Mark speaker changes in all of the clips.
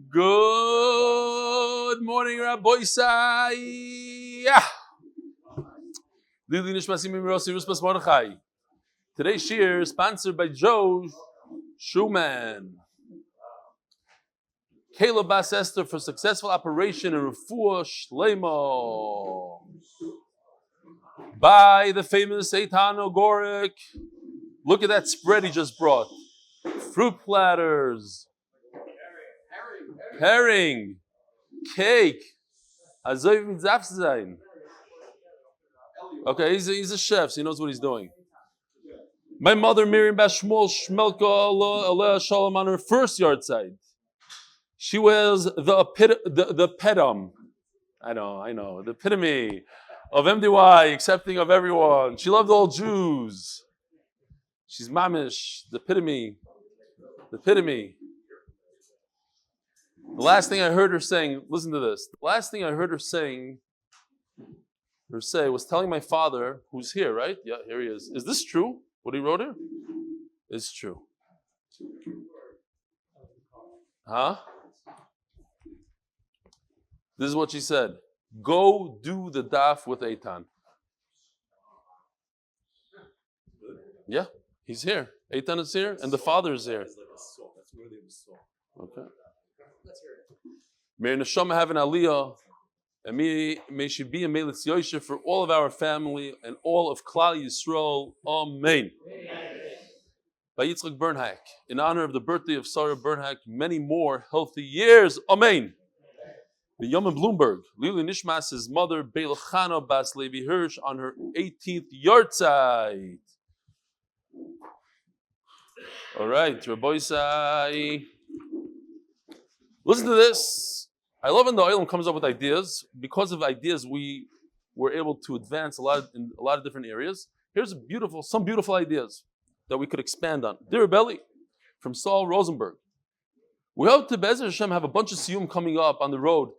Speaker 1: Good morning, Rabbi Isai. Liluy nishmas Mordechai. Today's shir is sponsored by Joe Schoemann. Keile bas Esther for successful operation in refuoh sheleimo. By the famous Etan Ogorek. Look at that spread he just brought. Fruit platters. Herring. Cake. Okay, he's a chef, so he knows what he's doing. My mother, Miriam Shmooze, aliya shalom, on her first Yartziet. She was the epitome. I know, the epitome of MDY, accepting of everyone. She loved all Jews. She's mamish, the epitome. The last thing I heard her saying, listen to this. The last thing I heard her say was telling my father, who's here, right? Yeah, here he is. Is this true? What he wrote here? It's true. Huh? This is what she said. Go do the daf with Etan. Yeah, he's here. Etan is here, and the father is here. Okay. May neshama have an aliya, and may she be a meilitz yosher for all of our family and all of klal yisroel. Amen. By Yitzchok Birnhack, in honor of the birthday of Sara Birnhack, many more healthy years. Amen. Binyamin Blumberg, Liluy nishmas, his mother, Bayla Chana bas Levi Hirsch, on her 18th Yartziet. All right, Rabbi Isai. Listen to this. I love when the Tehillim comes up with ideas. Because of ideas, we were able to advance in a lot of different areas. Here's some beautiful ideas that we could expand on. Dear Belly, from Saul Rosenberg. We hope to Be'ezer Hashem have a bunch of siyum coming up on the road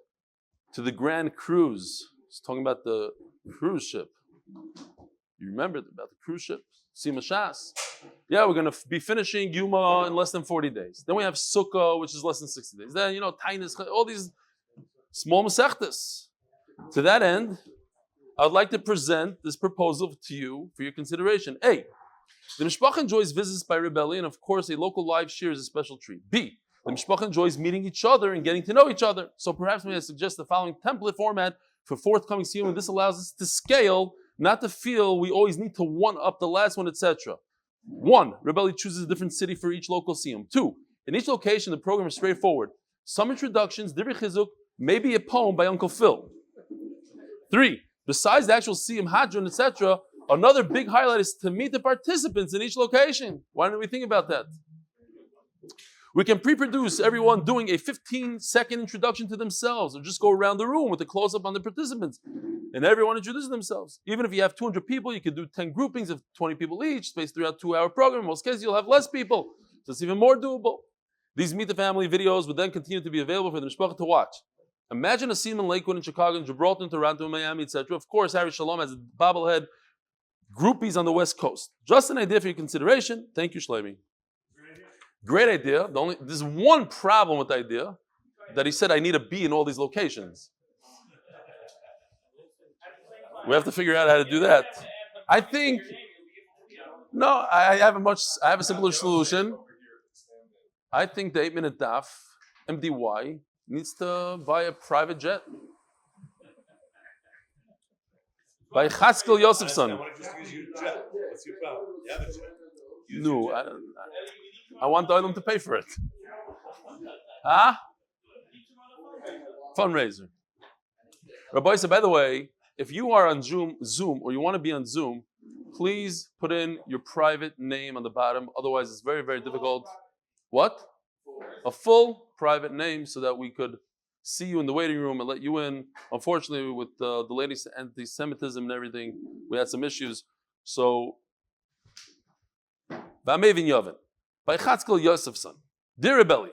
Speaker 1: to the Grand Cruise. He's talking about the cruise ship. You remember about the cruise ship? Sima Shas. Yeah, we're going to be finishing Yoma in less than 40 days. Then we have Sukkah, which is less than 60 days. Then, Tainis, all these small masechtas. To that end, I would like to present this proposal to you for your consideration. A, the mishpacha enjoys visits by rebellion, and of course a local live shir is a special treat. B, the mishpacha enjoys meeting each other and getting to know each other. So perhaps may I suggest the following template format for forthcoming siyum, and this allows us to scale, not to feel we always need to one-up the last one, etc. 1, rebellion chooses a different city for each local siyum. 2, in each location the program is straightforward. Some introductions, divrei chizuk, maybe a poem by Uncle Phil. 3, besides the actual siyum, hadron, etc., another big highlight is to meet the participants in each location. Why don't we think about that? We can pre-produce everyone doing a 15-second introduction to themselves, or just go around the room with a close-up on the participants, and everyone introduces themselves. Even if you have 200 people, you could do 10 groupings of 20 people each, spaced throughout a 2-hour program. In most cases, you'll have less people, so it's even more doable. These Meet the Family videos would then continue to be available for the mishpacha to watch. Imagine a scene in Lakewood, in Chicago, in Gibraltar, in Toronto, in Miami, etc. Of course, Harry Shalom has a bobblehead groupies on the West Coast. Just an idea for your consideration. Thank you, Shleimi. Great idea. There's one problem with the idea, that he said I need a B in all these locations. We have to figure out how to do that. I think, no, I have a simpler solution. I think the 8-minute daf, MDY, needs to buy a private jet. By Chaskel Yosefson. No, I want the Olam to pay for it. Huh? Fundraiser. Rabbi said, by the way, if you are on Zoom, or you want to be on Zoom, please put in your private name on the bottom. Otherwise, it's very, very difficult. What? A full private name so that we could see you in the waiting room and let you in. Unfortunately, with the latest anti-Semitism and everything, we had some issues. So, V'amevin Yovin. By Chatzkel Yosefson. Dear Rebelli,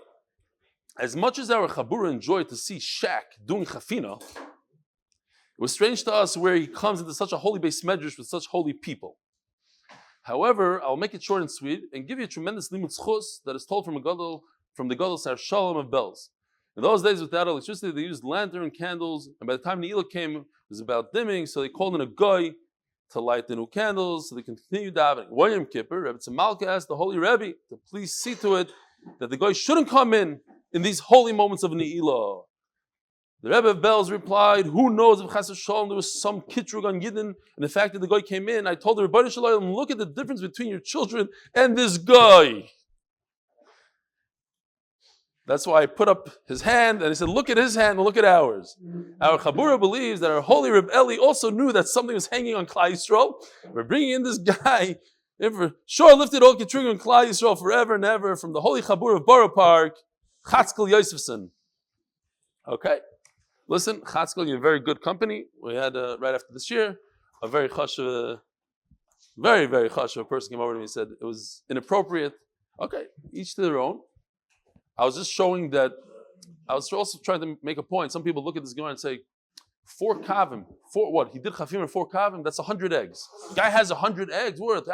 Speaker 1: as much as our Chabura enjoyed to see Shaq doing Chafina, it was strange to us where he comes into such a holy base medrash with such holy people. However, I'll make it short and sweet and give you a tremendous limud schus that is told from the Gadol Sar Shalom of Bells. In those days, without electricity, they used lantern candles, and by the time Ne'ilah came, it was about dimming, so they called in a guy to light the new candles, so they continued davening. Yom Kippur, Rebbe Sema'alkah asked the Holy Rebbe to please see to it that the guy shouldn't come in these holy moments of Ne'ilah. The Rebbe of Belz replied, who knows if Chas Shalom there was some kitrug on Yidden, and the fact that the guy came in, I told the Rebbe Shalom, look at the difference between your children and this guy. That's why I put up his hand and I said, look at his hand and look at ours. Our Chabura believes that our holy Reb Eli also knew that something was hanging on Klal Yisrael. We're bringing in this guy, sure lifted all Kitrug on Klal Yisrael forever and ever, from the holy Chabura of Borough Park, Chatzkel Yosefson. Okay, listen, Chatzkel, you're very good company. We had, right after this year, a very chashuv, very chashuv person came over to me and said it was inappropriate. Okay, each to their own. I was just showing that, I was also trying to make a point. Some people look at this Gemara and say, 4 kavim, 4 what? He did chafim and 4 kavim, that's 100 eggs. Guy has 100 eggs, worth.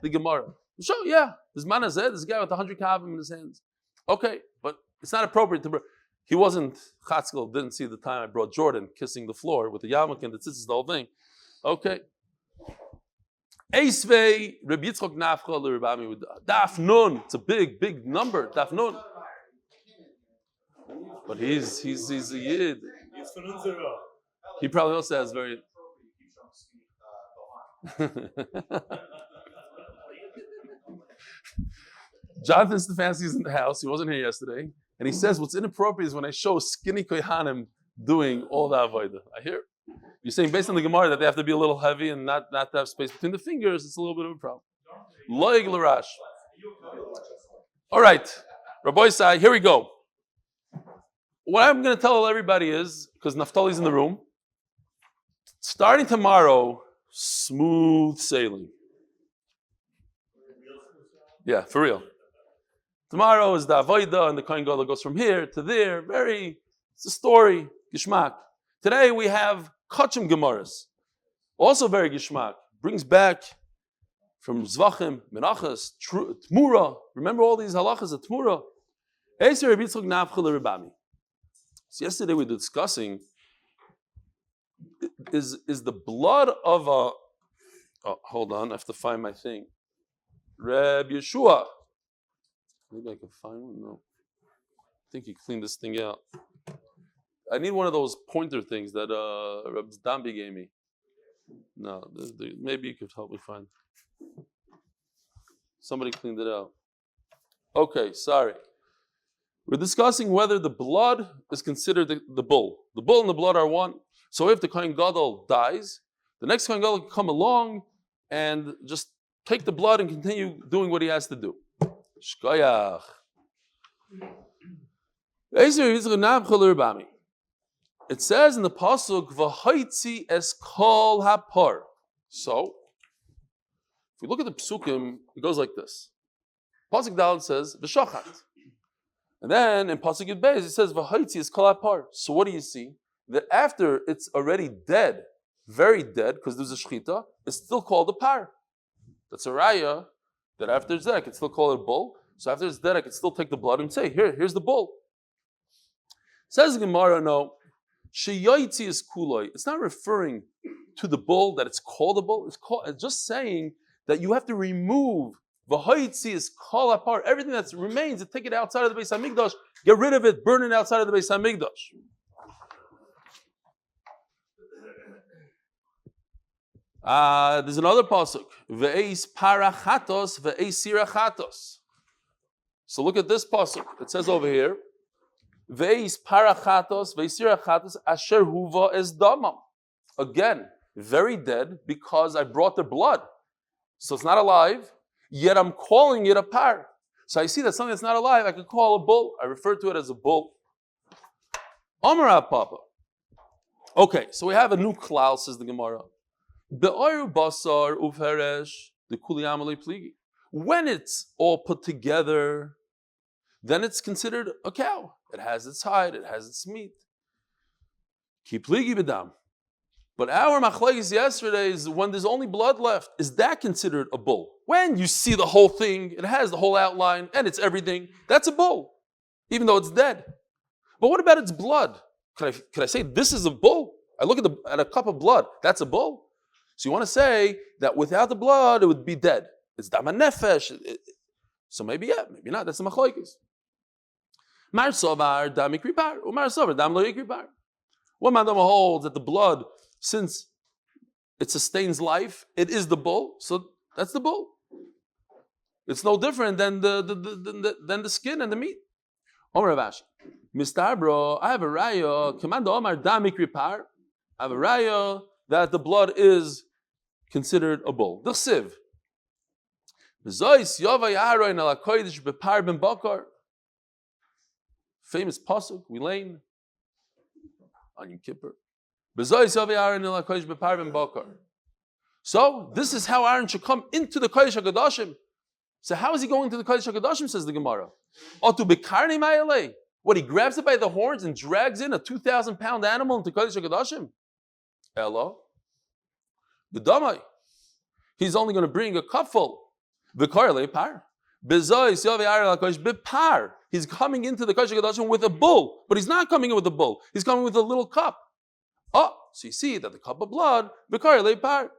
Speaker 1: The Gemara. So yeah, this man has this guy with 100 kavim in his hands. Okay, but it's not appropriate to, he wasn't, Chatzkel didn't see the time I brought Jordan kissing the floor with the yarmulke and the tzitzis, the whole thing. Okay. Eisvei, Reb Yitzchok Nafcha l'Rebami with Daf Nun. It's a big number. Daf Nun. But he's a Yid. He probably also has very. Jonathan Stefansky is in the house. He wasn't here yesterday, and he says what's inappropriate is when I show skinny kohanim doing all the avodah. I hear. You're saying based on the Gemara that they have to be a little heavy and not to have space between the fingers. It's a little bit of a problem. Loig l'rash. All right, Rabbi Sai, here we go. What I'm going to tell everybody is, because Naftali's in the room, starting tomorrow, smooth sailing. Yeah, for real. Tomorrow is the avodah and the Kohen Gadol goes from here to there. It's a story, gishmak. Today we have Kachim Gemaras, also very gishmak. Brings back from Zvachim, Menachas, Tmura. Remember all these halachas of Tmura. So yesterday we were discussing is the blood of a. Oh, hold on, I have to find my thing. Reb Yeshua. Maybe I can find one. No, I think he cleaned this thing out. I need one of those pointer things that Reb Dambi gave me. No, maybe you could help me find. Somebody cleaned it out. Okay, sorry. We're discussing whether the blood is considered the bull. The bull and the blood are one. So if the Kohen Gadol dies, the next Kohen Gadol can come along and just take the blood and continue doing what he has to do. Shkoyach. It says in the pasuk, "V'haitzi es kol hapar." So, if we look at the psukim, it goes like this. Pasuk Daled says, "V'shachat," and then in pasuk Yud Beis it says, "V'haitzi es kol hapar." So, what do you see? That after it's already dead, very dead, because there's a shechita, it's still called a par. That's a raya that after it's dead, I can still call it a bull. So after it's dead, I can still take the blood and say, here's the bull. Says the Gemara, no. Sheyaitzi is kuloi. It's not referring to the bull that it's called a bull. It's just saying that you have to remove v'haitzi is kol apart. Everything that remains, take it outside of the Beis Hamikdash, get rid of it, burn it outside of the Beis Hamikdash. There's another pasuk. Ve'eis parachatos ve'eis sirachatos. So look at this pasuk. It says over here, Ve'is parachatos, ve'isirachatos, asher huva es damam. Again, very dead because I brought the blood. So it's not alive, yet I'm calling it a par. So I see that something that's not alive, I could call a bull. I refer to it as a bull. Amar Papa. Okay, so we have a new klal, says the Gemara. Be'oir basar uferesh the kuliyamale pligi. When it's all put together, then it's considered a cow. It has its hide, it has its meat. Ki pligi b'dam. But our machlekes yesterday is when there's only blood left. Is that considered a bull? When you see the whole thing, it has the whole outline, and it's everything, that's a bull, even though it's dead. But what about its blood? Could I say this is a bull? I look at a cup of blood. That's a bull. So you want to say that without the blood, it would be dead. It's dam nefesh. So maybe yeah, maybe not. That's a machlokes. Mar sovar dam ikripar, umar sovar dam lo ikripar. One man holds that the blood, since it sustains life, it is the bull. So that's the bull. It's no different than the skin and the meat. Omer Ravashi, Mr. Bro, I have a raya. Commando Omar dam ikripar. I have a raya that the blood is considered a bull. The sieve. Famous pasuk we learn on Yom Kippur. So this is how Aaron should come into the Kodesh HaKadoshim. So how is he going to the Kodesh HaKadoshim, says the Gemara? What, he grabs it by the horns and drags in a 2,000-pound animal into Kodesh HaKadoshim? Hello? B'damai. He's only going to bring a cupful. V'karle par. He's coming into the Kodesh HaKadoshim with a bull, but he's not coming in with a bull. He's coming with a little cup. Oh, so you see that the cup of blood, v'karle par.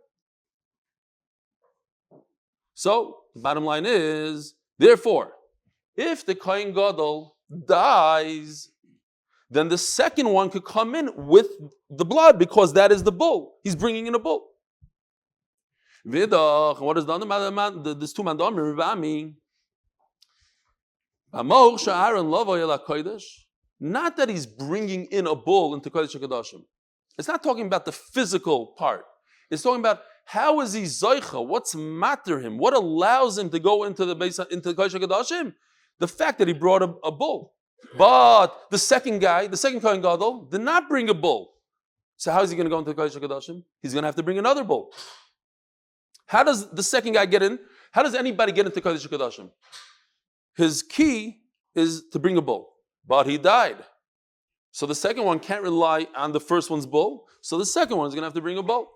Speaker 1: So the bottom line is, therefore, if the Kohen Gadol dies, then the second one could come in with the blood because that is the bull. He's bringing in a bull. Vidach, what is done about this two mandam Rivami? Not that he's bringing in a bull into Kodesh HaKadoshim. It's not talking about the physical part. It's talking about how is he zoicha? What's matter him? What allows him to go into the Kodesh HaKadoshim? The fact that he brought a bull. But the second guy, the second Kohen Gadol, did not bring a bull. So how is he going to go into the Kodesh HaKadoshim? He's going to have to bring another bull. How does the second guy get in? How does anybody get into Kodesh HaKadoshim? His key is to bring a bull. But he died. So the second one can't rely on the first one's bull. So the second one is going to have to bring a bull.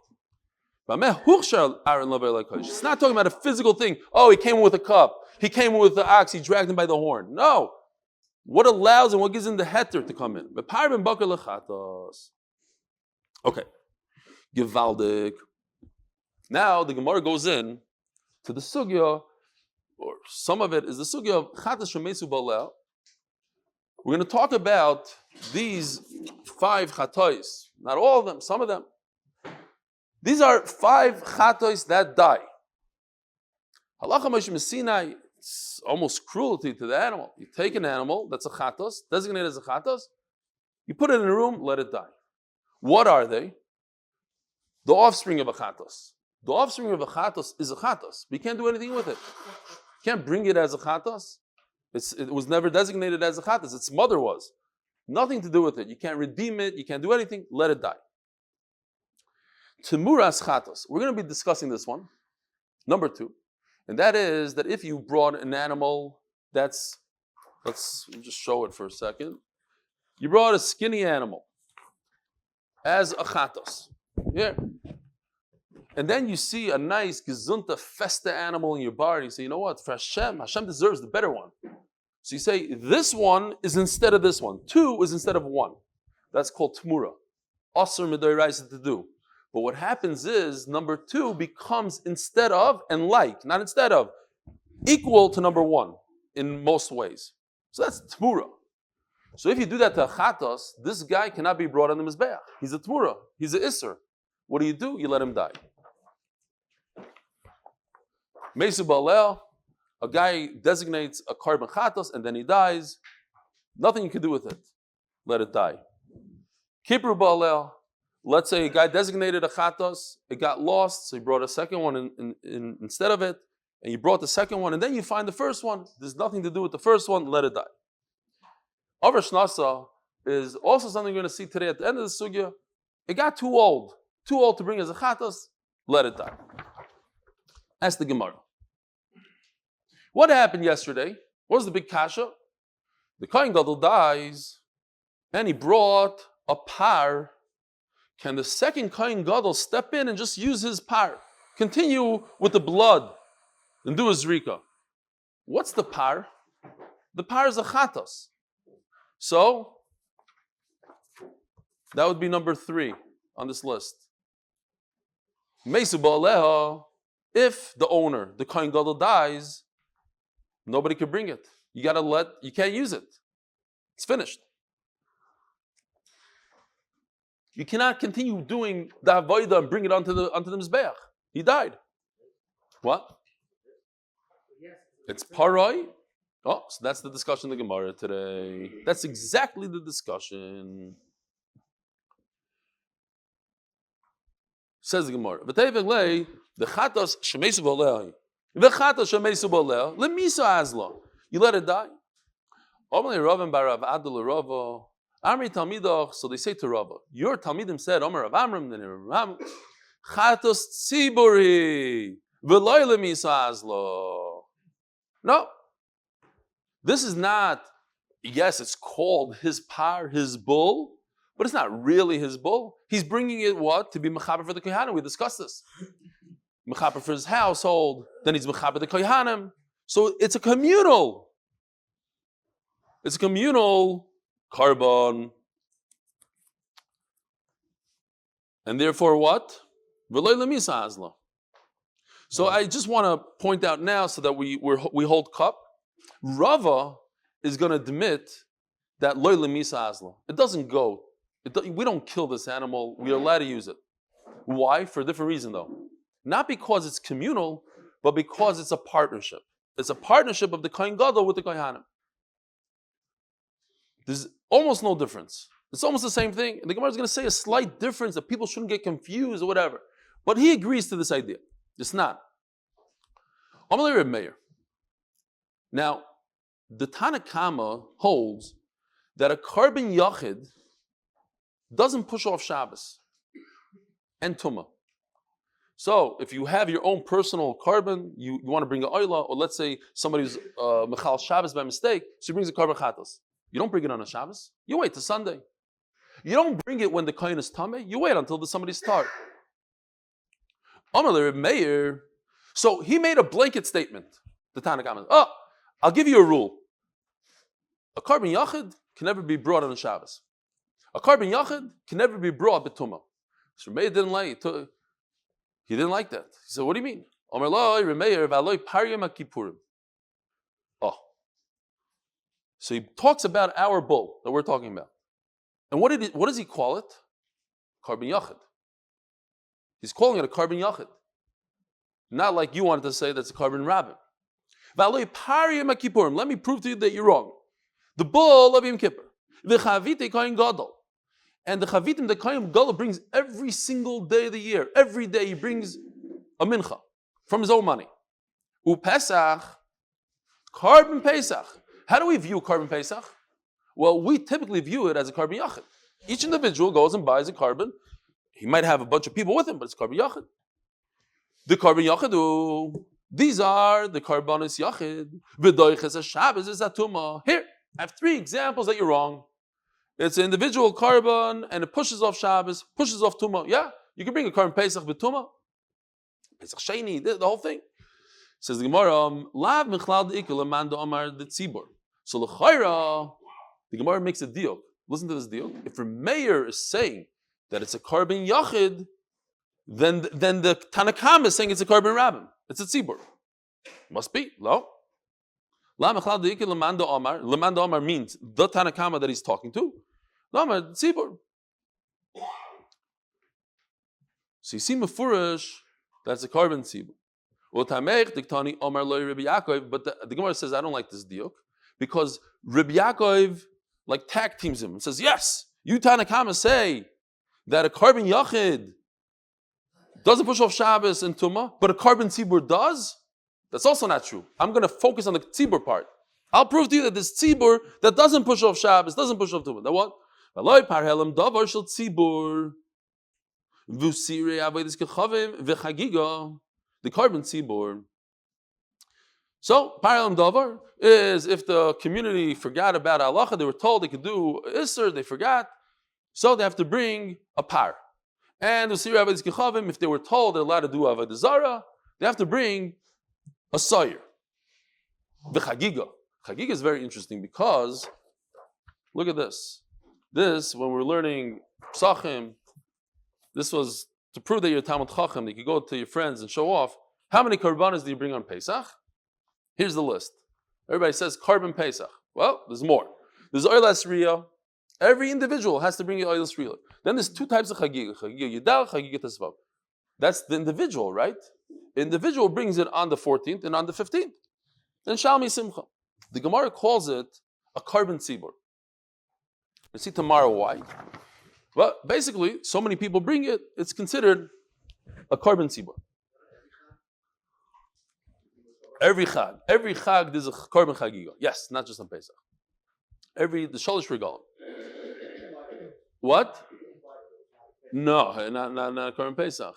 Speaker 1: It's not talking about a physical thing. Oh, he came with a cup. He came with the ox. He dragged him by the horn. No. What allows him, what gives him the heter to come in? Okay. Givaldik. Now the Gemara goes in to the sugya, or some of it is the sugya of chatas shemesu baleh. We're going to talk about these 5 chatois. Not all of them, some of them. These are 5 chatois that die. Halacha Moshe Messinai, it's almost cruelty to the animal. You take an animal that's a chatos, designated as a chatos, you put it in a room, let it die. What are they? The offspring of a chatos. The offspring of a chatos is a chatos, but you can't do anything with it. You can't bring it as a chatos. It was never designated as a chatos. Its mother was. Nothing to do with it. You can't redeem it. You can't do anything. Let it die. Temuras chatos. We're going to be discussing this one. Number 2. And that is that if you brought an animal let's just show it for a second. You brought a skinny animal as a chatos. Yeah. And then you see a nice gezunta festa animal in your bar, and you say, you know what, for Hashem deserves the better one. So you say, this one is instead of this one. 2 is instead of 1. That's called tmura. Asur midoraisa to do. But what happens is, number 2 becomes instead of and like, not instead of, equal to number 1 in most ways. So that's tmura. So if you do that to a chatos, this guy cannot be brought on the mizbeach. He's a tmura. He's a isser. What do? You let him die. Mesu balel, a guy designates a carbon chatos and then he dies. Nothing you can do with it. Let it die. Kipru balel, let's say a guy designated a chatos, it got lost, so he brought a second one in instead of it, and you brought the second one, and then you find the first one. There's nothing to do with the first one, let it die. Over shnasa is also something we're going to see today at the end of the sugya. It got too old to bring as a chatos, let it die. Ask the Gemara. What happened yesterday? What was the big kasha? The Kohen Gadol dies, and he brought a par. Can the second Kohen Gadol step in and just use his par? Continue with the blood and do a zrika. What's the par? The par is a chatos. So, That would be number 3 on this list. Meisu ba'aleha, if the owner, the kohen gadol, dies, nobody can bring it. You can't use it. It's finished. You cannot continue doing the avodah and bring it onto the mizbeach. He died. What? It's paroi. Oh, so that's the discussion in the Gemara today. That's exactly the discussion. Says the Gemara. The chatos shemesu b'oleh. The chatos shemesu b'oleh. Lemisa azla. You let it die. Omri Rav barav adul Rava. Amri talmidoch. So they say to Rava, your talmidim said, Omer Rav Amram, then Rav chatos tziburi v'loy lemisa azla. No. This is not, yes, it's called his par, his bull, but it's not really his bull. He's bringing it what? To be mechaber for the kohanim. We discussed this. Mechaber for his household, then he's mechaber the kohanim. So it's a communal. It's a communal carbon. And therefore what? V'loy lemisa azla. So I just want to point out now so that we hold cup. Rava is going to admit that loy lemisa azla. It doesn't go. We don't kill this animal. We are allowed to use it. Why? For a different reason, though. Not because it's communal, but because it's a partnership. It's a partnership of the kohen gadol with the kohanim. There's almost no difference. It's almost the same thing. And the Gemara is going to say a slight difference that people shouldn't get confused or whatever. But he agrees to this idea. It's not. Amalei Reb Meir. Now, the Tanakama holds that a carbon yachid doesn't push off Shabbos and Tumah. So, if you have your own personal carbon, you want to bring an oila, or let's say somebody's mechal Shabbos by mistake, so he brings a carbon chatos. You don't bring it on a Shabbos. You wait till Sunday. You don't bring it when the kohen is tameh. You wait until somebody's tar. Amalei Reb Meir. So he made a blanket statement. The Tanakama. Oh, I'll give you a rule. A carbon yachid can never be brought on a Shabbos. A carbon yachid can never be brought b'tumah. So Meir didn't like it. He didn't like that. He said, "What do you mean?" Oh, so he talks about our bull that we're talking about, and what does he call it? Carbon yachid. He's calling it a carbon yachid. Not like you wanted to say that's a carbon rabbin. Let me prove to you that you're wrong. The bull of Yom Kippur. And the chavitim, the kohen gadol brings every single day of the year. Every day he brings a mincha from his own money. Pesach, carbon Pesach. How do we view carbon Pesach? Well, we typically view it as a carbon yachid. Each individual goes and buys a carbon. He might have a bunch of people with him, but it's carbon yachid. The carbon yachidu. These are the karbanis yachid. V'doiches Shabbos is atuma. Here, I have 3 examples that you're wrong. It's an individual carbon and it pushes off Shabbos, pushes off Tumah. Yeah, you can bring a carbon Pesach with Tumah. Pesach Sheni, the whole thing. Says the Gemara, Lav Michlal De'ikul Amanda Omar the Tzibur. So l'chayra, the Gemara makes a deal. Listen to this deal. If a mayor is saying that it's a carbon yachid, then the Tanakam is saying it's a carbon rabbin. It's a tzibur. Must be. No. Lemanda Omar means the Tanakama that he's talking to. Lama tzibur. So you see mefurish, that's a carbon tzibur. But the Gemara says, I don't like this diuk, because Rabbi Yaakov like tag teams him and says, yes, you Tanakama say that a carbon yachid doesn't push off Shabbos and Tumah, but a carbon tzibur does. That's also not true. I'm going to focus on the tzibur part. I'll prove to you that this tzibur that doesn't push off Shabbos, doesn't push off Tumah. That what? The carbon tzibur. So, paralel davar is if the community forgot about halacha, they were told they could do iser, they forgot, so they have to bring a par. And the siri avodas kechavim, if they were told they're allowed to do avodah zara, they have to bring a sayer. The chagiga. Chagiga is very interesting because, look at this. This, when we're learning Psachim. This was to prove that you're Talmud Chacham. You could go to your friends and show off. How many korbanos do you bring on Pesach? Here's the list. Everybody says korban Pesach. Well, there's more. There's Oylas Riyah. Every individual has to bring your Oylas Riyah. Then there's two types of Chagiga. Chagiga Yidal, Chagiga Tesvav. That's the individual, right? The individual brings it on the 14th and on the 15th. Then Shalmi Simcha. The Gemara calls it a korban tzibur. We'll see tomorrow why. Well, basically, so many people bring it, it's considered a korban tzibur. Every chag, there's a korban chagiga. Yes, not just on Pesach. The shalish regalim. What? No, not korban Pesach.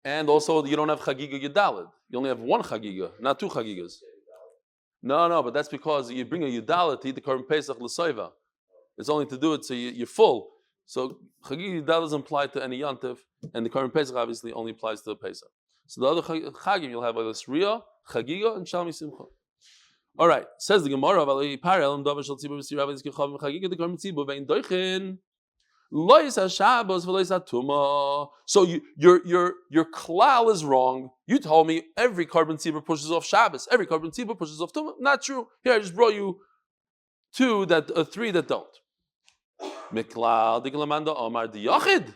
Speaker 1: And also, you don't have chagiga yudalid. You only have one chagiga, not two chagigas. No, but that's because you bring a yudalid to eat the korban Pesach l'soiva. It's only to do it so you're full. So chagiga yudalid doesn't apply to any yantiv, and the korban Pesach obviously only applies to the Pesach. So the other chagim you'll have Oylas Riyah, Chagiga, and Shalmi Simcha. All right, says the Gemara, so your klal is wrong. You told me every korban tzibur pushes off Shabbos, every korban tzibur pushes off Tumah. Not true. Here I just brought you three that don't. Miklal digalamanda omar diyachid.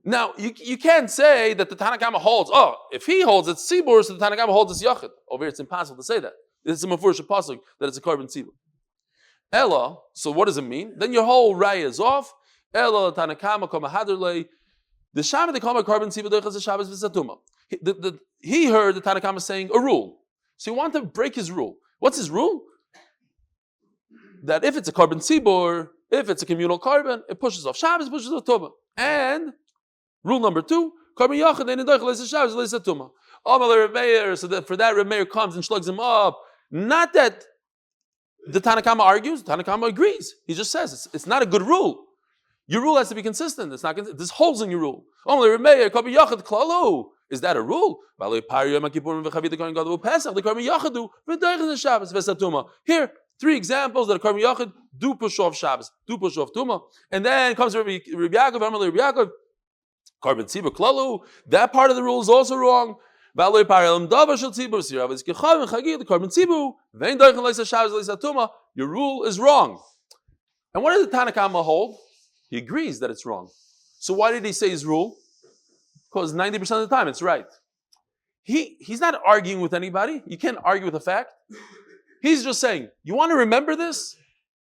Speaker 1: Now, you can't say that the Tanakama holds, if he holds it's Tzibur, so the Tanakama holds it's Yachid. Over here, it's impossible to say that. It's a Mefurish Pasuk that it's a korban Tzibur. Ella, so what does it mean? Then your whole raya is off. Ella, Tanakama, Kama Haderle. The Shabbat, they call my korban Tzibur, Deichas Shabbos V'Satuma. He heard the Tanakama saying a rule. So he wanted to break his rule. What's his rule? That if it's a korban Tzibur, if it's a communal korban, it pushes off Shabbos, pushes off Tumah. And rule number 2, korban yachid ain't doich leis Shabbos leis Tumah. So that for that Reb Meir comes and slugs him up. Not that the Tanakama argues. The Tanakama agrees. He just says it's not a good rule. Your rule has to be consistent. It's not. There's holes in your rule. Reb Meir korban yachid klal. Is that a rule? Here. 3 examples that a korban yachid do push off Shabbos, do push off Tumah, and then comes Rabbi Yaakov, korban tzibur klalu. That part of the rule is also wrong. The your rule is wrong. And what does the Tanakama hold? He agrees that it's wrong. So why did he say his rule? Because 90% of the time it's right. He's not arguing with anybody. You can't argue with a fact. He's just saying, you want to remember this?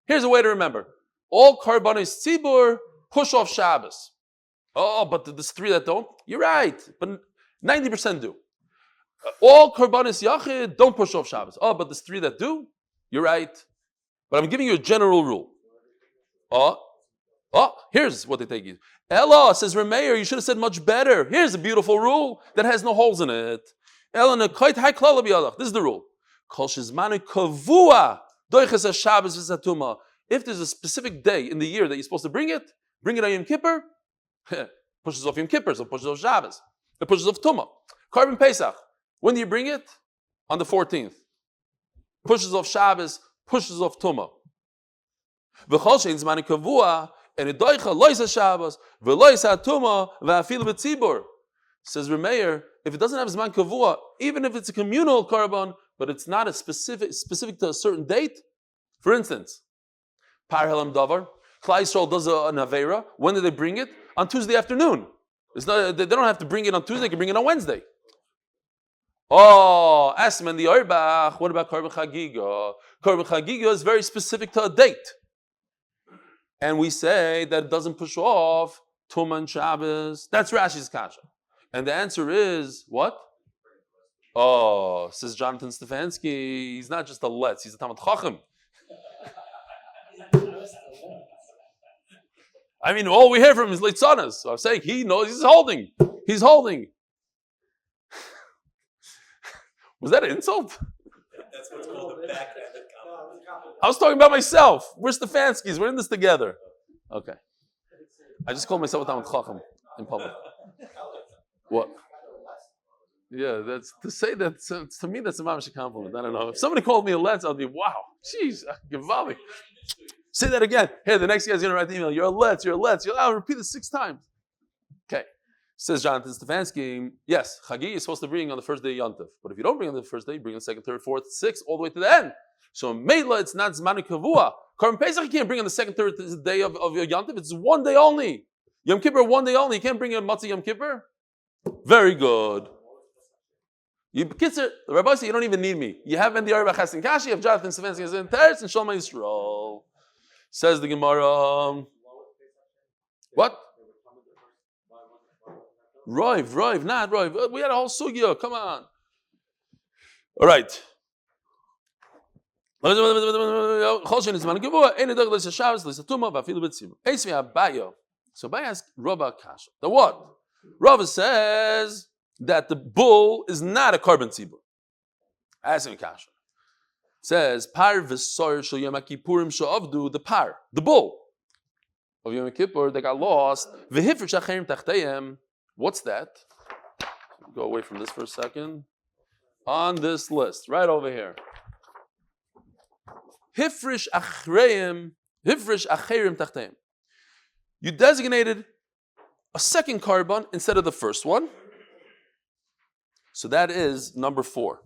Speaker 1: Here's a way to remember. All korbanos tzibur push off Shabbos. But there's 3 that don't? You're right, but 90% do. All korbanos yachid don't push off Shabbos. But there's 3 that do? You're right. But I'm giving you a general rule. Here's what they take you. Ella, says Remeir, you should have said much better. Here's a beautiful rule that has no holes in it. Ella, this is the rule. If there's a specific day in the year that you're supposed to bring it on Yom Kippur, pushes off Yom Kippur, so pushes off Shabbos. It pushes off Tumah. Korban Pesach, when do you bring it? On the 14th. Pushes off Shabbos, pushes off Tumah. Says Remeir, if it doesn't have Zman Kavua, even if it's a communal korban, but it's not a specific to a certain date. For instance, Par Helam Davar, Klal Yisrael does an Aveira. When do they bring it? On Tuesday afternoon. They don't have to bring it on Tuesday, they can bring it on Wednesday. Asman the Orbach, what about Korban Chagiga? Korban Chagiga is very specific to a date. And we say that it doesn't push off Tumah and Shabbos. That's Rashi's kasha. And the answer is, what? Says Jonathan Stefansky, he's not just a letz, he's a Talmud Chacham. I mean, all we hear from him is Litzanas. So I'm saying he knows, he's holding. He's holding. Was that an insult?
Speaker 2: That's what's called the backhanded compliment.
Speaker 1: I was talking about myself. We're Stefanskys. We're in this together. Okay. I just called myself a Talmud Chacham in public. What? Yeah, that's to say that to me that's a mamish compliment. I don't know. If somebody called me a letz, I'll be wow. Jeez, Gavali. Say that again. Hey, the next guy's going to write the email. You're a let's. I'll repeat it 6 times. Okay. Says Jonathan Stefansky, yes, Chagi is supposed to bring on the first day Yontif. But if you don't bring on the first day, you bring on the second, third, fourth, sixth, all the way to the end. So meilitz, it's not Zmanu Kavua. Korban Pesach, you can't bring on the second, third day of your Yontif. It's one day only. Yom Kippur, one day only. You can't bring a matzah Yom Kippur. Very good. The Rabbi said, you don't even need me. You have Bendy Arba Chassin Kashi, you have Jonathan Stefansky as an Teretz, and Shalom Yisroel. Says the Gemara. What? Roiv, not Roiv. We had a whole sugya. Come on. All right. So Baya asks Rabba Kasha. The what? Rabba says that the bull is not a carbon tzibur. Asking Kasha. Says par v'sor shel Yom Kippurim she'avdu, the par, the bull of Yom Kippur that got lost. V'hifrish acherim tachtayim. What's that? Go away from this for a second. On this list, right over here. Hifrish acherim tachtayim. You designated a second carbon instead of the first one. So that is number 4.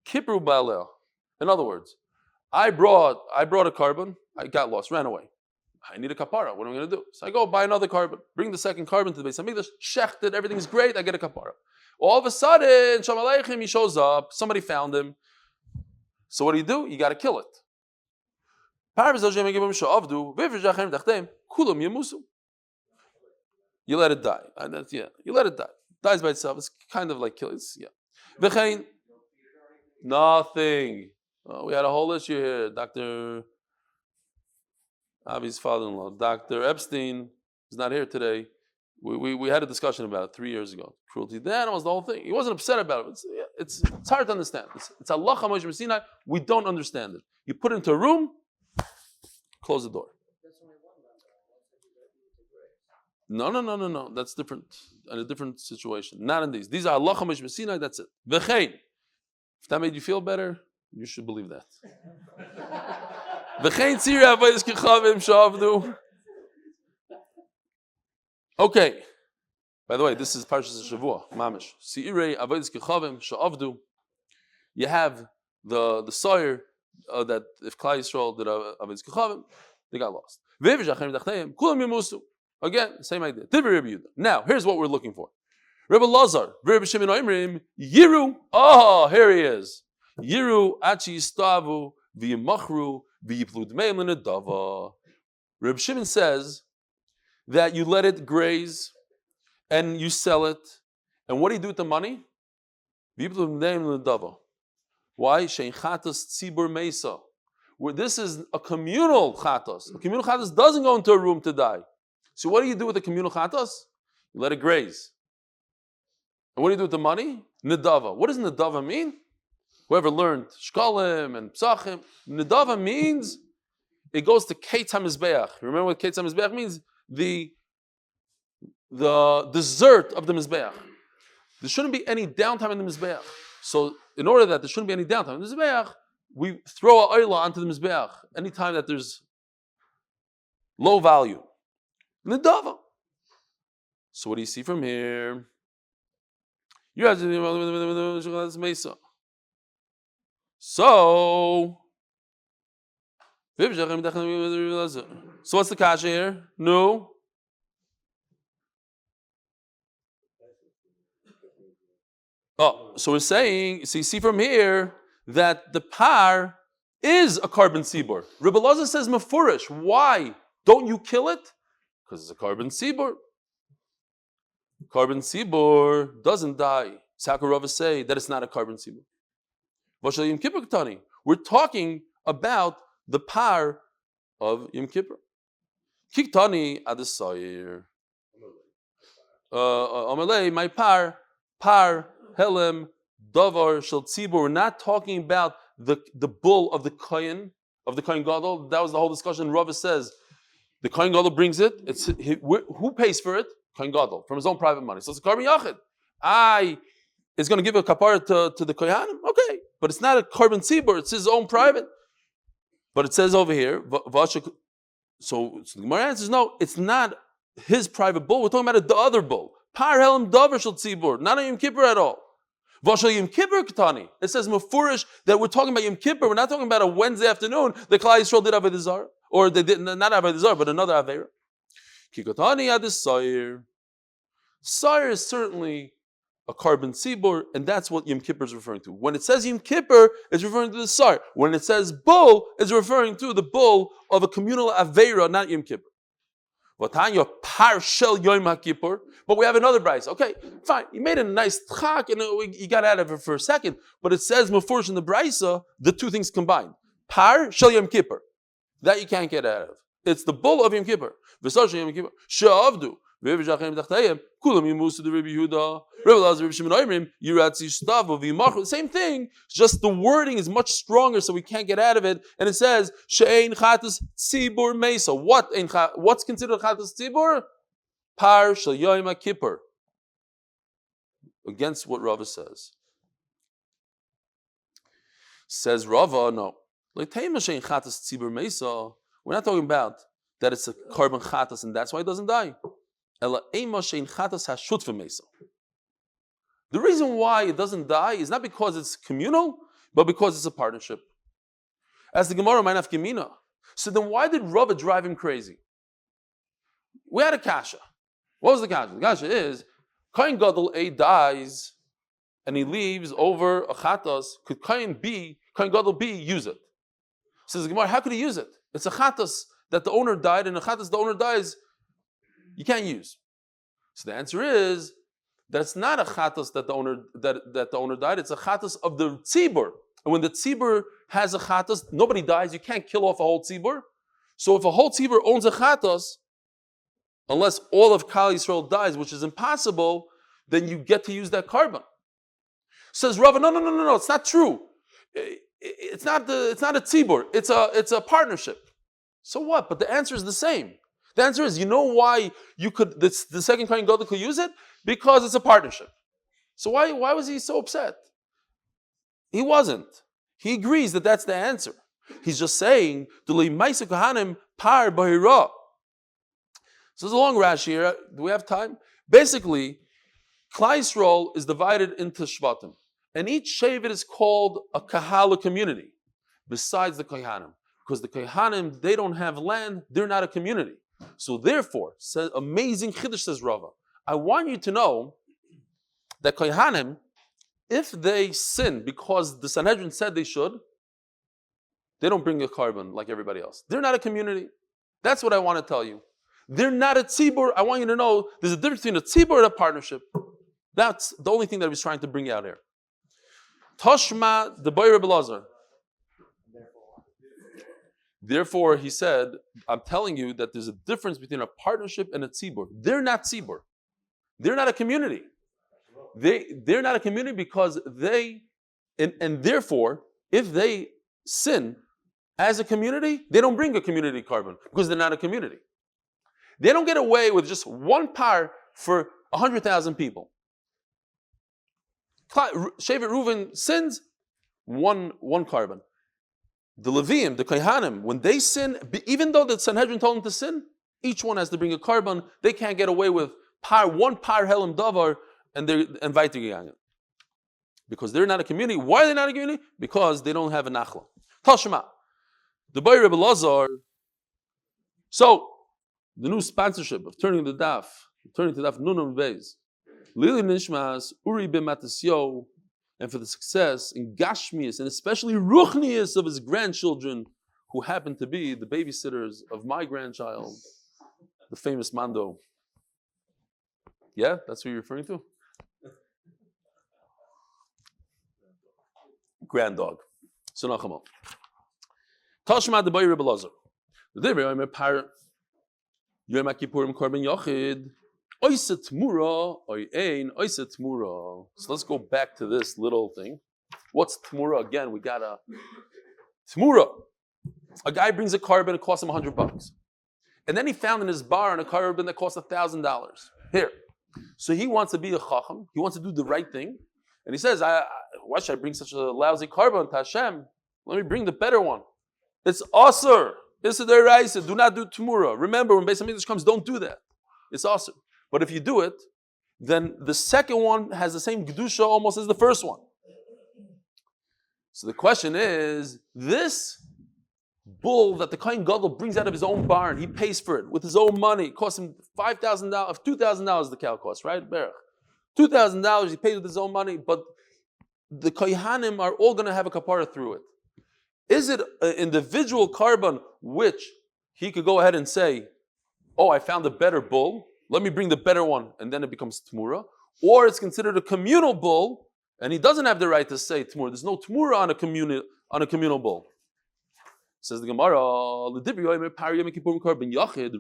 Speaker 1: Kipru ba'aleh. In other words, I brought a carbon, I got lost, ran away. I need a kapara. What am I going to do? So I go buy another carbon, bring the second carbon to the Beis Hamikdash, shechted, everything's great, I get a kapara. All of a sudden, Shamaleichem, he shows up, somebody found him. So what do? You got to kill it. You let it die. You let it die. Dies by itself. It's kind of like killing. Nothing. Oh, we had a whole issue here. Dr. Avi's father-in-law, Dr. Epstein, is not here today. We had a discussion about it 3 years ago. Cruelty to animals, the whole thing. He wasn't upset about it. It's hard to understand. It's Allah Moshe Sinai. We don't understand it. You put it into a room, close the door. No. That's different. In a different situation. Not in these. These are Allah Moshe Sinai. That's it. V'chein. If that made you feel better, you should believe that. Okay. By the way, this is Parshas Shavua, Mamish. You have the sire that if Klal Yisrael did Avodas Kechavim, they got lost. Again, same idea. Now, here's what we're looking for. Rebbe Lazar, Rebbe Shimon Oimrim, Yiru. Oh, here he is. Yiru achi yistavu v'yimachru v'yiplu d'meim l'nedava. Rebbe Shimon says that you let it graze and you sell it. And what do you do with the money? V'yiplu d'meim l'nedava. Why? Shein chatas tzibur meisa. Where this is a communal chatas. A communal chatas doesn't go into a room to die. So what do you do with the communal chatas? You let it graze. And what do you do with the money? Nedava. What does nedava mean? Whoever learned shkalim and psachim, nedava means it goes to Ketz HaMizbeach. Remember what Ketz HaMizbeach means? The dessert of the Mizbeach. There shouldn't be any downtime in the Mizbeach. So in order that there shouldn't be any downtime in the Mizbeach, we throw a oila onto the Mizbeach anytime that there's low value. Nedava. So what do you see from here? So what's the kasha here? No. Oh, so we're saying, so you see from here that the par is a carbon tzibur. Rebbe Lazar says mefurish. Why don't you kill it? Because it's a carbon tzibur. Carbon tzibur doesn't die. Sakurava say that it's not a carbon tzibur. We're talking about the par of Yom Kippur. Kiktani adesayir. Amalei, my par helem davar shel tzibur. We're not talking about the bull of the kohen gadol. That was the whole discussion. Rava says the kohen gadol brings it. Who pays for it? Kohen gadol from his own private money. So it's a carbon yachid. Is going to give a kapara to the kohanim. Okay, but it's not a carbon tzibur. It's his own private. But it says over here, So the Gemara answers, no, it's not his private bull. We're talking about the other bull. Par helam davar shel tzibur, not a Yom Kippur at all. Vashal Yom Kippur katani. It says mefurish that we're talking about Yom Kippur. We're not talking about a Wednesday afternoon. The klal Yisrael did avodah zarah, or they did not avodah zarah, but another avera. Ki katani adis sayir. Sayir is certainly a carbon tzibur, and that's what Yom Kippur is referring to. When it says Yom Kippur, it's referring to the sayir. When it says bull, it's referring to the bull of a communal avera, not Yom Kippur. Vatanya par shel Yom Kippur. But we have another brayso. Okay, fine. You made a nice tchak and you got out of it for a second. But it says mefurish in the brayso, the two things combined. Par shel Yom Kippur. That you can't get out of. It's the bull of Yom Kippur. V'sar shel Yom Kippur. She'avdu. Kulam yimus to the Rabbi Yehuda. Rabbi Lazar, Rabbi Shimon Mrim. Yartziet stav of yimachu. Same thing. Just the wording is much stronger, so we can't get out of it. And it says she'ein chatas tzibur mesa. What's considered chatas tzibur? Par shel Yom Kippur. Against what Rava says. Says Rava, no. We're not talking about that it's a carbon chatas and that's why it doesn't die. The reason why it doesn't die is not because it's communal, but because it's a partnership. As the Gemara might have Gemina. So then why did Rava drive him crazy? We had a kasha. What was the kasha? The kasha is, Kohen Gadol A dies and he leaves over a chatas. Could Kohen Gadol B use it? Says the Gemara, how could he use it? It's a chatas that the owner died, and a chatas the owner dies, you can't use. So the answer is that it's not a chatas that the owner died. It's a chatas of the tzibur. And when the tzibur has a chatas, nobody dies. You can't kill off a whole tzibur. So if a whole tzibur owns a chatas, unless all of Klal Yisrael dies, which is impossible, then you get to use that carbon. Says Rava, no, it's not true. It's not a tzibur. It's a partnership. So what? But the answer is the same. The answer is, you know why the second Kohen Gadol could use it? Because it's a partnership. So why was he so upset? He wasn't. He agrees that that's the answer. He's just saying, par bahira. So there's a long Rashi here. Do we have time? Basically, Klal Yisrael is divided into shvatim. And each shevet is called a kahal, community, besides the kohanim. Because the kohanim, they don't have land, they're not a community. So therefore, says, amazing chiddush, says Rava, I want you to know that kohanim, if they sin because the Sanhedrin said they should, they don't bring a carbon like everybody else. They're not a community. That's what I want to tell you. They're not a tzibur. I want you to know there's a difference between a tzibur and a partnership. That's the only thing that I was trying to bring out here. Toshma the boy Rebbe Lazar. Therefore, he said, I'm telling you that there's a difference between a partnership and a tzibur. They're not tzibur. They're not a community. They're not a community because and therefore, if they sin as a community, they don't bring a community carbon because they're not a community. They don't get away with just one par for 100,000 people. Shevet Reuven sins, one carbon. The Leviim, the Kohanim, when they sin, even though the Sanhedrin told them to sin, each one has to bring a carbon. They can't get away with one par helam davar, and they're inviting you. Because they're not a community. Why are they not a community? Because they don't have a nachla. Tashma. The boy Rebbe Lazar. So, the new sponsorship of turning to Daf Amud Beis. Liluy nishmas, Uri Ben Mattisyahu, and for the success in Gashmias and especially Ruchnias of his grandchildren, who happen to be the babysitters of my grandchild, the famous Mando. Yeah, that's who you're referring to? Granddog. So Nachamo. Tashma the boy Rebbe Lazar. The day I'm a pirate. Yom Kippurim Korban Yochid. Oiset Mura, Oyein, Oiset Mura. So let's go back to this little thing. What's Tmura? Again, we got a Tmura. A guy brings a carbon, it costs him $100. And then he found in his barn a carbon that costs $1,000. Here. So he wants to be a chacham. He wants to do the right thing. And he says, why should I bring such a lousy carbon to Hashem? Let me bring the better one. It's yosher. Issa deraisa, do not do Tamura. Remember, when Beis Hamikdash comes, don't do that. It's awesome. But if you do it, then the second one has the same Gedusha almost as the first one. So the question is, this bull that the Kohen Gadol brings out of his own barn, he pays for it with his own money. It costs him $5,000, $2,000 the cow costs, right? Berach. $2,000 he pays with his own money, but the Kohanim are all going to have a kapara through it. Is it an individual carbon which he could go ahead and say, oh, I found a better bull, let me bring the better one, and then it becomes Tmura? Or it's considered a communal bull, and he doesn't have the right to say Tmura. There's no Tmura on a communal bull. Says the Gemara,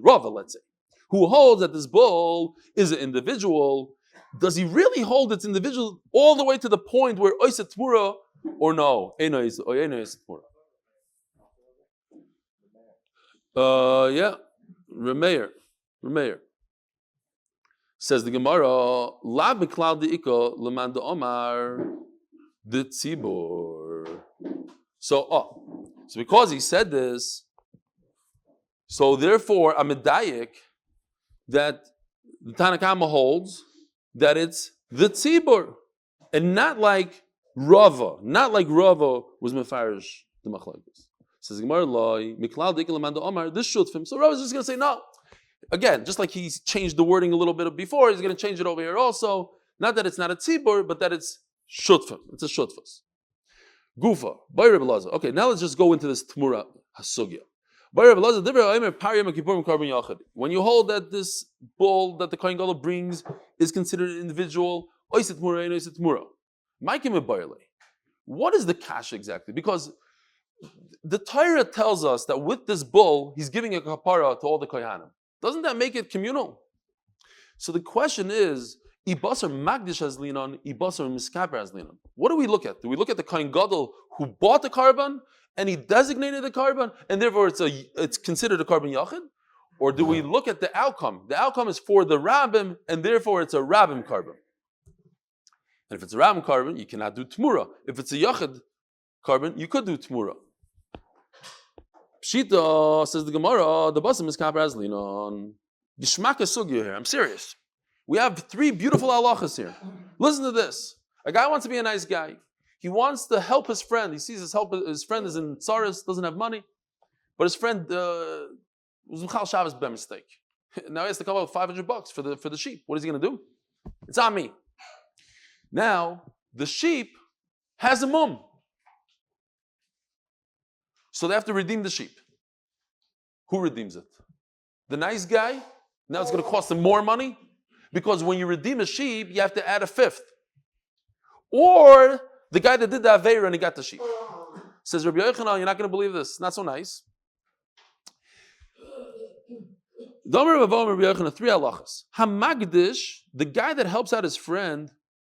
Speaker 1: Rava, let's say, who holds that this bull is an individual. Does he really hold its individual all the way to the point where Oisa Tmura, or no? Yeah, Remeir. Says the Gemara, La beklal deika leman de'omar de tzibur. So because he said this, so therefore I'm medayik that the Tanna Kama holds that it's the tzibur, and not like Rava was mefarish the machlokes. Says the Gemara, Loy miklal deika leman de'omar this shutfim. So Rava's just going to say no. Again, just like he's changed the wording a little bit before, he's going to change it over here also. Not that it's not a tzibur, but that it's shutfim. It's a shutfus. Gufa. Bayra Belaza. Okay, now let's just go into this Tmura Hasugya. Bayra Belaza, Dibra Aimer, Pariyam Kippurim Carbon Yachid. When you hold that this bull that the Kohen Gadol brings is considered an individual, Oiset Tmura and Oiset Tmura. Maikim Bayla. What is the cash exactly? Because the Torah tells us that with this bull, he's giving a kapara to all the Kohanim. Doesn't that make it communal? So the question is, Ibasar Magdish has linon, Ibasar Miskaper has linon. What do we look at? Do we look at the Kohen Gadol who bought the carbon and he designated the carbon and therefore it's considered a carbon yachid? Or do we look at the outcome? The outcome is for the rabbim and therefore it's a rabbim carbon. And if it's a rabbim carbon, you cannot do tmura. If it's a yachid carbon, you could do tmura. Pshita, says the Gemara, the basim is kaper as linon. Gishmaka sugya here. I'm serious. We have three beautiful halachas here. Listen to this. A guy wants to be a nice guy. He wants to help his friend. He sees his friend is in tsaris, doesn't have money, but his friend was Michal Shabbos by mistake. Now he has to come up with $500 for the sheep. What is he going to do? It's on me. Now the sheep has a mum. So they have to redeem the sheep. Who redeems it? The nice guy? Now it's going to cost him more money? Because when you redeem a sheep, you have to add a fifth. Or the guy that did the Aveira and he got the sheep. Says Rabbi Yochanan, you're not going to believe this. Not so nice. Three halachas. Hamagdish, the guy that helps out his friend,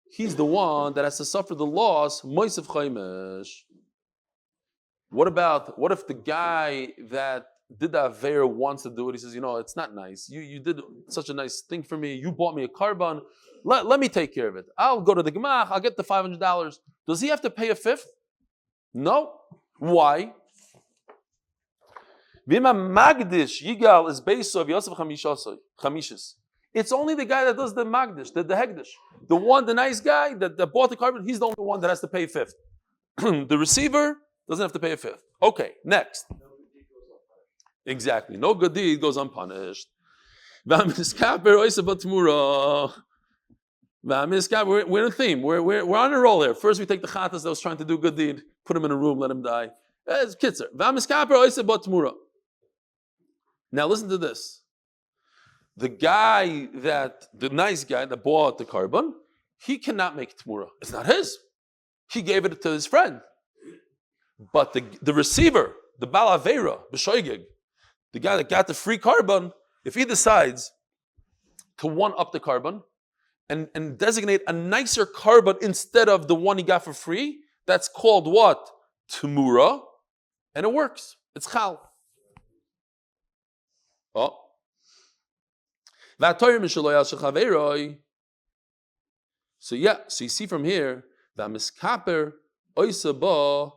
Speaker 1: he's the one that has to suffer the loss. Moisev Chaimesh. What if the guy that did the Aveir wants to do it? He says, it's not nice. You did such a nice thing for me. You bought me a carbon. Let me take care of it. I'll go to the Gemach. I'll get the $500. Does he have to pay a fifth? No. Why? Vima Magdish Yigal is based on Yosef Chamishas. It's only the guy that does the Magdish, the Hegdish. The nice guy that bought the carbon, he's the only one that has to pay a fifth. The receiver doesn't have to pay a fifth. Okay, next. Exactly. No good deed goes unpunished. We're in a theme. We're on a roll here. First we take the chatas that was trying to do good deed, put him in a room, let him die. It's kitzer. Now listen to this. The nice guy that bought the carbon, he cannot make tmura. It's not his. He gave it to his friend. But the receiver, the Bal Aveira, B'shoigig, the guy that got the free carbon, if he decides to one-up the carbon and designate a nicer carbon instead of the one he got for free, that's called what? Tmura, and it works. It's chal. Oh. So you see from here, that miskaper oisa ba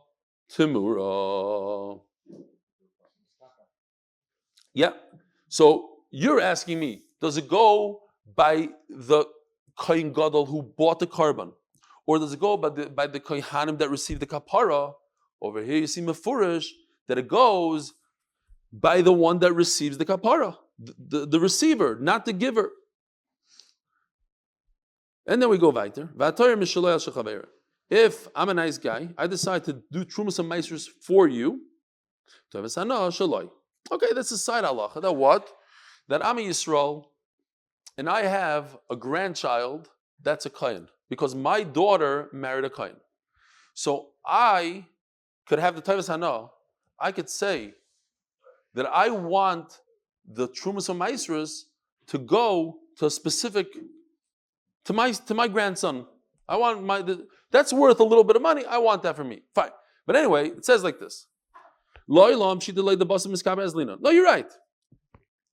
Speaker 1: Timura. Yeah. So you're asking me, does it go by the Kohen Gadol who bought the carbon? Or does it go by the Kohanim that received the kapara? Over here you see Mefurish that it goes by the one that receives the kapara, the receiver, not the giver. And then we go weiter. If I'm a nice guy, I decide to do trumas and meisers for you. Okay, that's a side halacha. That what? That I'm a yisroel, and I have a grandchild that's a kohen, because my daughter married a kohen. So I could have the Tavas Hana. I could say that I want the trumas and meisers to go to a specific, to my grandson. I want that's worth a little bit of money. I want that for me. Fine. But anyway, it says like this. No, you're right.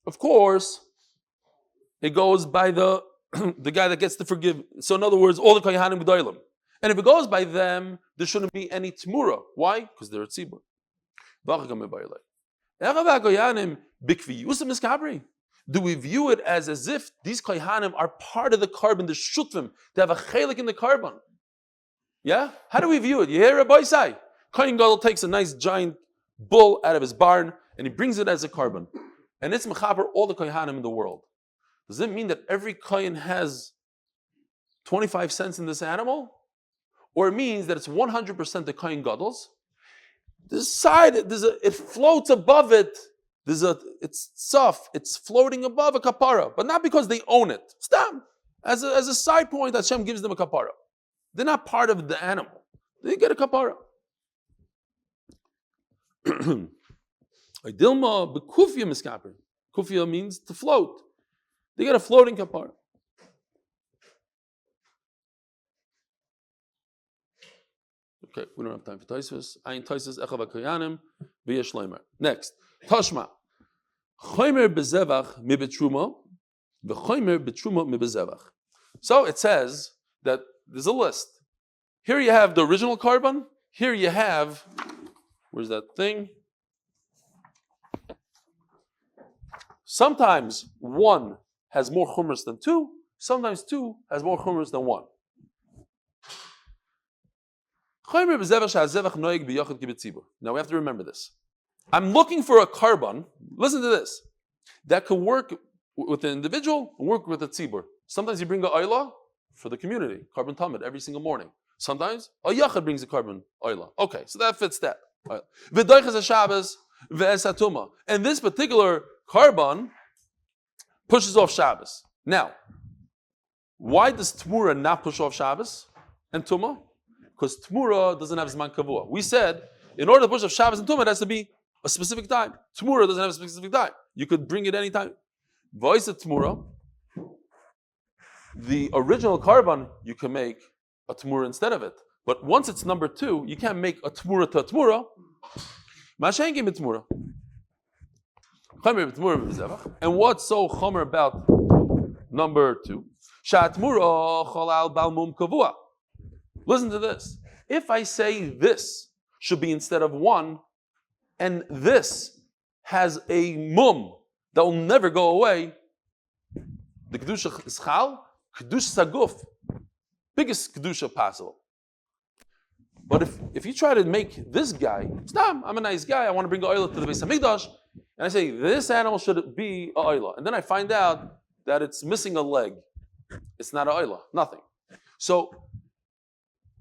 Speaker 1: Of course, it goes by the guy that gets to forgive. So in other words, all the kohanim gedolim. And if it goes by them, there shouldn't be any tmura. Why? Because they're a tzibur. Do we view it as if these kohanim are part of the carbon, the shutvim, they have a chelik in the carbon? Yeah? How do we view it? You hear Rabbi say? Kohen Gadol takes a nice giant bull out of his barn and he brings it as a carbon. And it's mechaber all the kohanim in the world. Does it mean that every kohen has 25 cents in this animal? Or it means that it's 100% the kohen gadol's? This side, it floats above it. It's soft. It's floating above a kapara, but not because they own it. Stop. As a side point, Hashem gives them a kapara. They're not part of the animal. They get a kapara. Dilma bekufia miskaper. Kufia means to float. They get a floating kapara. Okay, we don't have time for Taisus. Ayin Taisus echav koyanim v'yesh shleimer. Next, Tashma. Chomer bezevach mi betruma, v'chomer betruma mi bezevach. So it says that there's a list. Here you have the original carbon. Here you have, where's that thing? Sometimes one has more chumras than two. Sometimes two has more chumras than one. Now we have to remember this. I'm looking for a carbon, listen to this, that could work with an individual and work with a tzibur. Sometimes you bring a aliya for the community, carbon tamid, every single morning. Sometimes a yachad brings a carbon aliya. Okay, so that fits that. And this particular carbon pushes off Shabbos. Now, why does Tmura not push off Shabbos and Tumah? Because Tmura doesn't have Zman Kavua. We said, in order to push off Shabbos and Tumah, it has to be a specific time. Tmura doesn't have a specific time. You could bring it any time. Voice of Tmura, the original carbon, you can make a Tmura instead of it. But once it's number two, you can't make a Tmura to a Tmura. Mashen gave it Tmura. And what's so chomer about number two? Listen to this. If I say this should be instead of one, and this has a mum that will never go away, the kedusha is chal, kedusha saguf, biggest kedusha possible. But if you try to make this guy, stop, I'm a nice guy, I want to bring the oil to the Beis Hamikdash, and I say this animal should be a oila, and then I find out that it's missing a leg. It's not a oila, nothing. So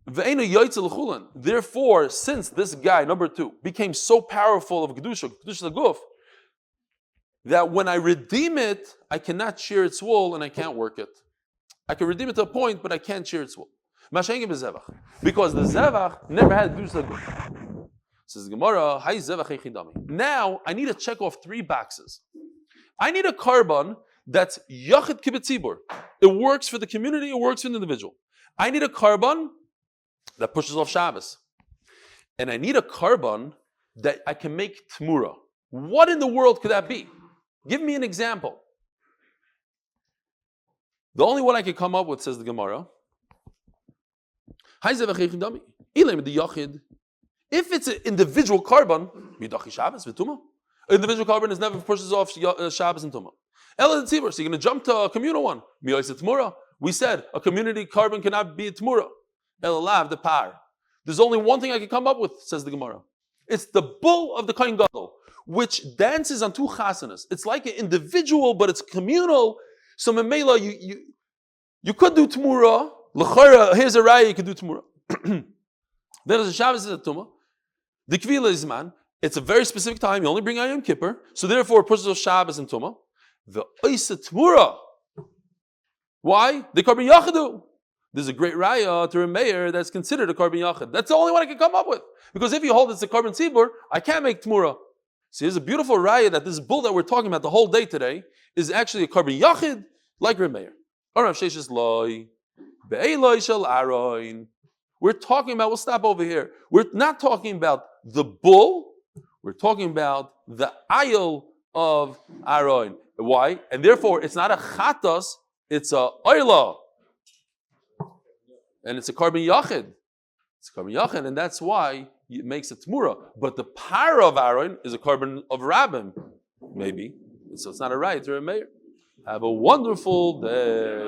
Speaker 1: therefore, since this guy, number two, became so powerful of Kedusha Guf, that when I redeem it, I cannot shear its wool and I can't work it. I can redeem it to a point, but I can't shear its wool. Because the Zevach never had Kedusha Guf. Says the Gemara, Hay Zevach Echidami. Now, I need to check off three boxes. I need a carbon that's Yachid Kibbutz Tzibur. It works for the community, it works for the individual. I need a carbon that pushes off Shabbos. And I need a carbon that I can make Tmura. What in the world could that be? Give me an example. The only one I could come up with, says the Gemara, if it's an individual carbon, Individual carbon is never pushes off Shabbos and Tumah. Ela the tzibur. So you're going to jump to a communal one. Miyoyse Tmura. We said a community carbon cannot be a Tmura. Ela lav the par. There's only one thing I can come up with, says the Gemara. It's the bull of the Kohen Gadol, which dances on two chasanas. It's like an individual, but it's communal. So Memela, you could do Tmura. L'chara, here's a raya, you could do Tmura. Then there's a Shabbos and a Tumah. The Kvila is man. It's a very specific time. You only bring Yom Kippur. So therefore, it pushes off Shabbos and Tumah. The Oisa Tmura. Why? The Karban Yachadu. There's a great raya to a mayor that's considered a Karban Yachad. That's the only one I can come up with. Because if you hold it's a Karban Tzibur, I can't make Tmura. See, there's a beautiful raya that this bull that we're talking about the whole day today is actually a Karban Yachid like Remeir. We're talking about, we'll stop over here. We're not talking about the bull, we're talking about the ayil of Aron. Why? And therefore, it's not a chatas, it's a oila. And it's a Karban Yachid. It's a Karban Yachid, and that's why it makes a Tmura. But the para of Aaron is a carbon of Rabbim, maybe. So it's not a right or a mayor. Have a wonderful day.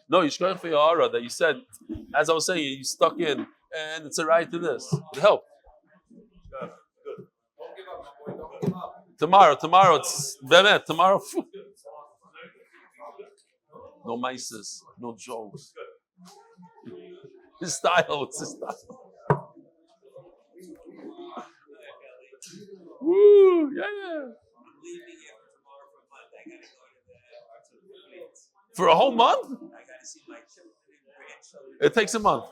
Speaker 1: No, Yishkoch for Yara that you said, as I was saying, you stuck in, and it's a right to this. It helped. Tomorrow, it's Bemet. Tomorrow, no mices, no jokes. His style, it's his style. Woo, yeah. For a whole month? It takes a month.